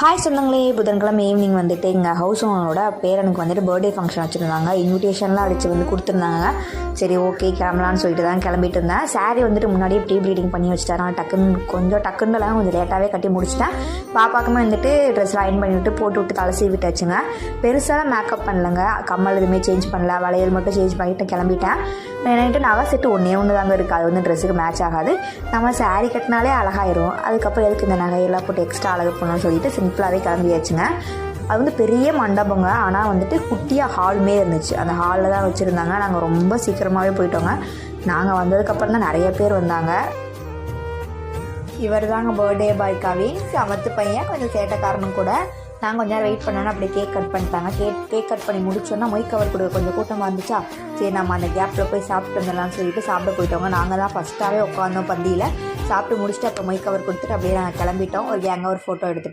Hi சொந்தங்களே, புதன்கிழமை evening வந்துட்டு எங்கள் ஹவுஸ் ஓனரோட பேரனுக்கு வந்துட்டு பர்த்டே ஃபங்க்ஷன் வச்சுருந்தாங்க. இன்விடேஷன்லாம் அடித்து வந்து கொடுத்துருந்தாங்க. சரி ஓகே கிளம்பலான்னு சொல்லிட்டு தான் கிளம்பிட்டு இருந்தேன். சாரீ வந்துட்டு முன்னாடியே ப்ரீ ப்ளீடிங் பண்ணி வச்சுட்டாரான். டக்குன்னுலாம் கொஞ்சம் லேட்டாகவே கட்டி முடிச்சிட்டேன். பாப்பாக்குமே வந்துட்டு ட்ரெஸ்லாம் அயன் பண்ணிவிட்டு போட்டு விட்டு தலை சீவி விட்டாச்சுங்க. பெருசாக மேக்கப் பண்ணலைங்க. கம்மல் எதுவுமே சேஞ்ச் பண்ணல, வளையல் மட்டும் சேஞ்ச் பண்ணிவிட்டு கிளம்பிட்டேன். என்கிட்ட நகை செட்டு ஒன்று தாங்க இருக்குது. அது வந்து ட்ரெஸ்ஸுக்கு மேட்ச் ஆகாது. நம்ம சாரீ கட்டினாலே அழகாயிரும். அதுக்கப்புறம் எதுக்கு இந்த நகையெல்லாம் போட்டு எக்ஸ்ட்ரா அழகு பண்ணணும்னு சொல்லிட்டு சிம்பிளாகவே கிளம்பியாச்சுங்க. அது வந்து பெரிய மண்டபங்க, ஆனால் வந்துட்டு குட்டியாக ஹாலுமே இருந்துச்சு. அந்த ஹாலில் தான் வச்சுருந்தாங்க. நாங்கள் ரொம்ப சீக்கிரமாகவே போயிட்டோங்க. நாங்கள் வந்ததுக்கப்புறம் தான் நிறைய பேர் வந்தாங்க. இவர் தாங்க பர்த்டே பாய் கவின். சமத்து பையன், கொஞ்சம் சேட்டைக்காரனும் கூட. நாங்கள் கொஞ்சம் நேரம் வெயிட் பண்ணோன்னா அப்படியே கேக் கட் பண்ணிட்டாங்க. கேக் கட் பண்ணி முடிச்சோன்னா மொய் கவர் கொடுக்க கொஞ்சம் கூட்டமாக இருந்துச்சா, சரி நம்ம அந்த கேப்பில் போய் சாப்பிட்டு வந்துடலாம்னு சொல்லிட்டு சாப்பிட போயிட்டோங்க. நாங்கள் தான் ஃபஸ்ட்டாகவே உட்காந்தோம் பந்தியில். சாப்பிட்டு முடிச்சுட்டு அப்புறம் மொய் கவர் கொடுத்துட்டு அப்படியே நாங்கள் கிளம்பிட்டோம். ஒரு கேங்காக ஒரு ஃபோட்டோ எடுத்துகிட்டு.